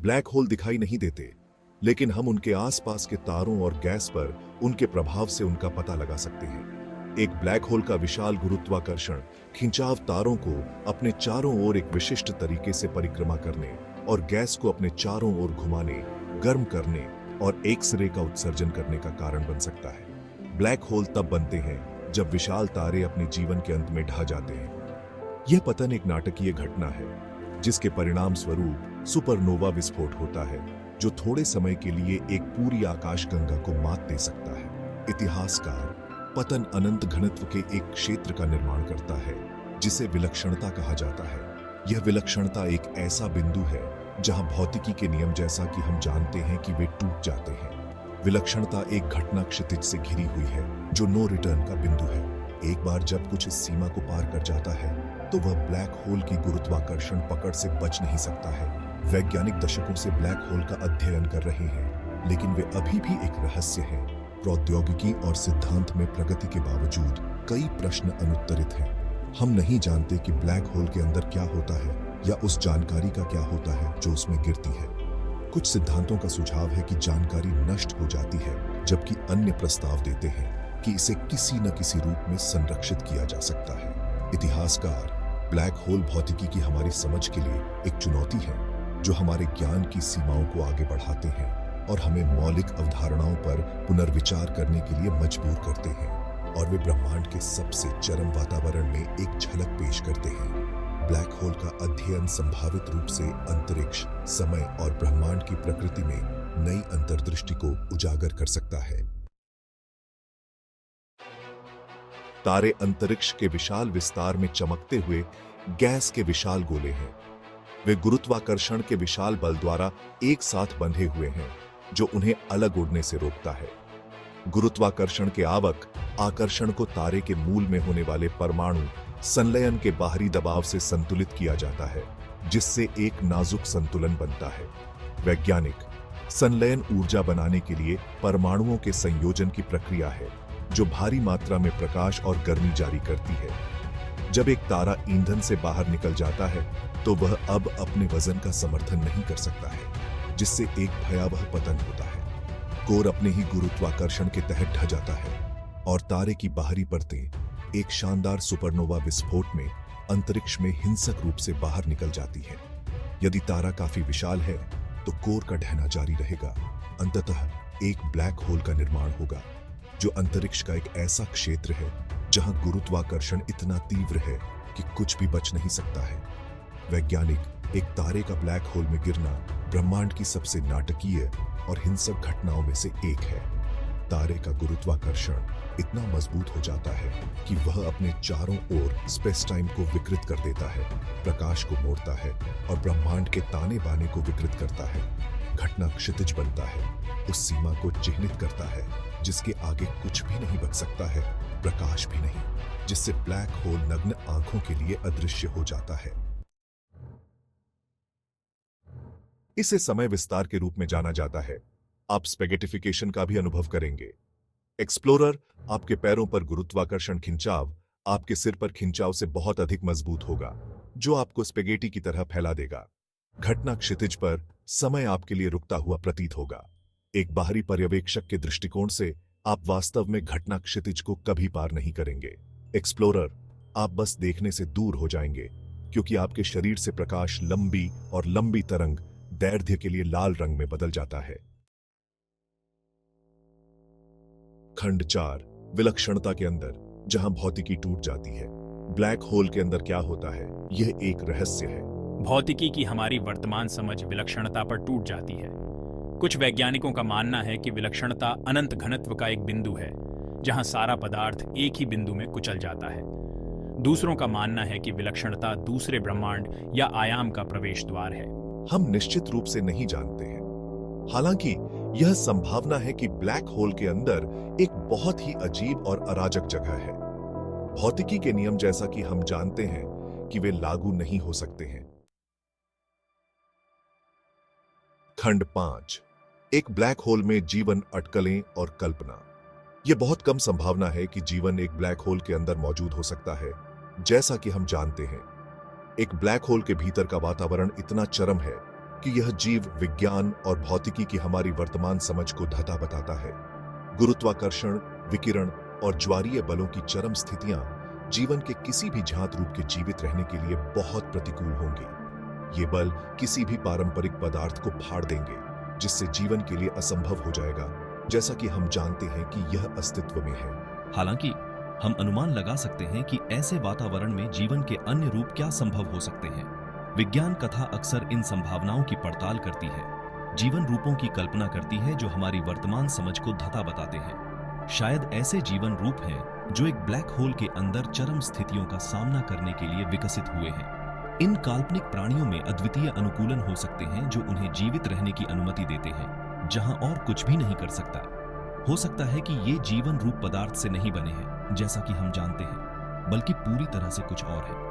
Black hole दिखाई नहीं देते, लेकिन हम उनके आसपास के तारों और गैस पर उनके प्रभाव से उनका पता लगा सकते हैं। एक ब्लैक होल का विशाल गुरुत्वाकर्षण खिंचाव तारों को अपने चारों ओर एक विशिष्ट तरीके से परिक्रमा करने और गैस को अपने चारों ओर घुमाने, गर्म करने और एक्स-रे का उत्सर्जन करने का कारण बन सकता है। ब्लैक होल तब बनते हैं जब विशाल तारे अपने जीवन के अंत में ढह जाते हैं। यह पतन एक नाटकीय घटना है जिसके परिणाम स्वरूप सुपरनोवा विस्फोट होता है, जो थोड़े समय के लिए एक पूरी आकाशगंगा को मात दे सकता है। इतिहासकार पतन अनंत घनत्व के एक क्षेत्र का निर्माण करता है जिसे विलक्षणता कहा जाता है। यह विलक्षणता एक ऐसा बिंदु है जहां भौतिकी के नियम जैसा कि हम जानते हैं कि वे टूट जाते हैं। विलक्षणता एक घटना क्षितिज से घिरी हुई है जो नो रिटर्न का बिंदु है। एक बार जब कुछ इस सीमा को पार कर जाता है तो वह ब्लैक होल की गुरुत्वाकर्षण पकड़ से बच नहीं सकता है। वैज्ञानिक दशकों से ब्लैक होल का अध्ययन कर रहे हैं, लेकिन वे अभी भी एक रहस्य हैं। प्रौद्योगिकी और सिद्धांत में प्रगति के बावजूद कई प्रश्न अनुत्तरित हैं। हम नहीं जानते कि ब्लैक होल के अंदर क्या होता है या उस जानकारी का क्या होता है जो उसमें गिरती है। कुछ सिद्धांतों का सुझाव है कि जानकारी नष्ट हो जाती है, जबकि अन्य प्रस्ताव देते हैं कि इसे किसी न किसी रूप में संरक्षित किया जा सकता है। इतिहासकार ब्लैक होल भौतिकी की हमारी समझ के लिए एक चुनौती है जो हमारे ज्ञान की सीमाओं को आगे बढ़ाते हैं और हमें मौलिक अवधारणाओं पर पुनर्विचार करने के लिए मजबूर करते हैं, और वे ब्रह्मांड के सबसे चरम वातावरण में एक झलक पेश करते हैं। ब्लैक होल का अध्ययन संभावित रूप से अंतरिक्ष, समय और ब्रह्मांड की प्रकृति में नई अंतर्दृष्टि को उजागर कर सकता है। तारे अंतरिक्ष के विशाल विस्तार में चमकते हुए गैस के विशाल गोले हैं। वे गुरुत्वाकर्षण के विशाल बल द्वारा एक साथ बंधे हुए हैं जो उन्हें अलग उड़ने से रोकता है। गुरुत्वाकर्षण के आवक आकर्षण को तारे के मूल में होने वाले परमाणु संलयन के बाहरी दबाव से संतुलित किया जाता है, जिससे एक नाजुक संतुलन बनता है। वैज्ञानिक संलयन ऊर्जा बनाने के लिए परमाणुओं के संयोजन की प्रक्रिया है जो भारी मात्रा में प्रकाश और गर्मी जारी करती है। जब एक तारा ईंधन से बाहर निकल जाता है तो वह अब अपने वजन का समर्थन नहीं कर सकता है, जिससे एक भयावह पतन होता है। कोर अपने ही गुरुत्वाकर्षण के तहत ढह जाता है और तारे की बाहरी परतें एक शानदार सुपरनोवा विस्फोट में अंतरिक्ष में हिंसक रूप से बाहर निकल जाती है। यदि तारा काफी विशाल है तो कोर का ढहना जारी रहेगा। अंततः एक ब्लैक होल का निर्माण होगा जो अंतरिक्ष का एक ऐसा क्षेत्र है जहां गुरुत्वाकर्षण इतना तीव्र है कि कुछ भी बच नहीं सकता है। वैज्ञानिक एक तारे का ब्लैक होल में गिरना ब्रह्मांड की सबसे नाटकीय और हिंसक घटनाओं में से एक है। तारे का गुरुत्वाकर्षण इतना मजबूत हो जाता है कि वह अपने चारों ओर स्पेस टाइम को विकृत कर देता है, प्रकाश को मोड़ता है और ब्रह्मांड के ताने बाने को विकृत करता है। घटना क्षितिज बनता है, उस सीमा को चिह्नित करता है जिसके आगे कुछ भी नहीं बच सकता है, प्रकाश भी नहीं, जिससे ब्लैक होल नग्न आंखों के लिए अदृश्य हो जाता है। इसे समय विस्तार के रूप में जाना जाता है। आप स्पेगेटिफिकेशन का भी अनुभव करेंगे। एक्सप्लोरर, आपके पैरों पर गुरुत्वाकर्षण खिंचाव आपके सिर पर खिंचाव से बहुत अधिक मजबूत होगा, जो आपको स्पेगेटी की तरह फैला देगा। घटना क्षितिज पर समय आपके लिए रुकता हुआ प्रतीत होगा। एक बाहरी पर्यवेक्षक के दृष्टिकोण से आप वास्तव में घटना क्षितिज को कभी पार नहीं करेंगे। एक्सप्लोरर, आप बस देखने से दूर हो जाएंगे क्योंकि आपके शरीर से प्रकाश लंबी और लंबी तरंग दैर्ध्य के लिए लाल रंग में बदल जाता है। खंड 4, विलक्षणता के अंदर, जहां भौतिकी टूट जाती है। ब्लैक होल के अंदर क्या होता है, यह एक रहस्य है। भौतिकी की हमारी वर्तमान समझ विलक्षणता पर टूट जाती है। कुछ वैज्ञानिकों का मानना है कि विलक्षणता अनंत घनत्व का एक बिंदु है जहां सारा पदार्थ एक ही बिंदु में कुचल जाता है। दूसरों का मानना है कि विलक्षणता दूसरे ब्रह्मांड या आयाम का प्रवेश द्वार है। हम निश्चित रूप से नहीं जानते हैं। हालांकि यह संभावना है कि ब्लैक होल के अंदर एक बहुत ही अजीब और अराजक जगह है। भौतिकी के नियम जैसा कि हम जानते हैं कि वे लागू नहीं हो सकते हैं। खंड 5, एक ब्लैक होल में जीवन, अटकलें और कल्पना। यह बहुत कम संभावना है कि जीवन एक ब्लैक होल के अंदर मौजूद हो सकता है। जैसा कि हम जानते हैं, एक ब्लैक होल के भीतर का वातावरण इतना चरम है कि यह जीव विज्ञान और भौतिकी की हमारी वर्तमान समझ को धता बताता है। गुरुत्वाकर्षण, विकिरण और ज्वारीय बलों की चरम स्थितियां जीवन के किसी भी झात रूप के जीवित रहने के लिए बहुत प्रतिकूल होंगी। ये बल किसी भी पारंपरिक पदार्थ को फाड़ देंगे, जिससे जीवन के लिए असंभव हो जाएगा, जैसा कि हम जानते हैं कि यह अस्तित्व में है। हालांकि हम अनुमान लगा सकते हैं कि ऐसे वातावरण में जीवन के अन्य रूप क्या संभव हो सकते हैं। विज्ञान कथा अक्सर इन संभावनाओं की पड़ताल करती है, जीवन रूपों की कल्पना करती है जो हमारी वर्तमान समझ को धता बताते हैं। शायद ऐसे जीवन रूप हैं जो एक ब्लैक होल के अंदर चरम स्थितियों का सामना करने के लिए विकसित हुए हैं। इन काल्पनिक प्राणियों में अद्वितीय अनुकूलन हो सकते हैं जो उन्हें जीवित रहने की अनुमति देते हैं, जहां और कुछ भी नहीं कर सकता। हो सकता है कि ये जीवन रूप पदार्थ से नहीं बने हैं, जैसा कि हम जानते हैं, बल्कि पूरी तरह से कुछ और है।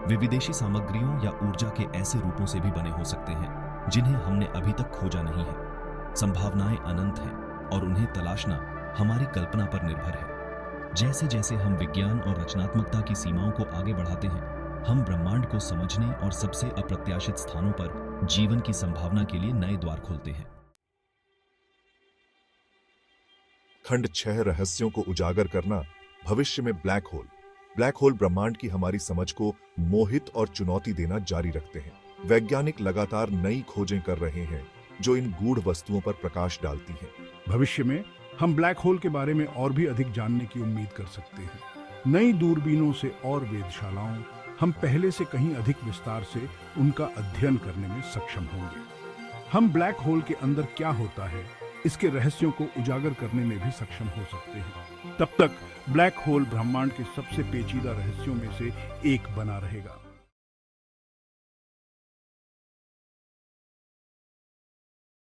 वे विदेशी सामग्रियों या ऊर्जा के ऐसे रूपों से भी बने हो सकते हैं जिन्हें हमने अभी तक खोजा नहीं है। संभावनाएं अनंत हैं और उन्हें तलाशना हमारी कल्पना पर निर्भर है। जैसे जैसे हम विज्ञान और रचनात्मकता की सीमाओं को आगे बढ़ाते हैं, हम ब्रह्मांड को समझने और सबसे अप्रत्याशित स्थानों पर जीवन की संभावना के लिए नए द्वार खोलते हैं। खंड 6 रहस्यों को उजागर करना, भविष्य में ब्लैक होल। ब्लैक होल ब्रह्मांड की हमारी समझ को मोहित और चुनौती देना जारी रखते हैं। वैज्ञानिक लगातार नई खोजें कर रहे हैं जो इन गूढ़ वस्तुओं पर प्रकाश डालती हैं। भविष्य में हम ब्लैक होल के बारे में और भी अधिक जानने की उम्मीद कर सकते हैं। नई दूरबीनों से और वेधशालाओं हम पहले से कहीं अधिक विस्तार से उनका अध्ययन करने में सक्षम होंगे। हम ब्लैक होल के अंदर क्या होता है, इसके रहस्यों को उजागर करने में भी सक्षम हो सकते हैं। तब तक ब्लैक होल ब्रह्मांड के सबसे पेचीदा रहस्यों में से एक बना रहेगा।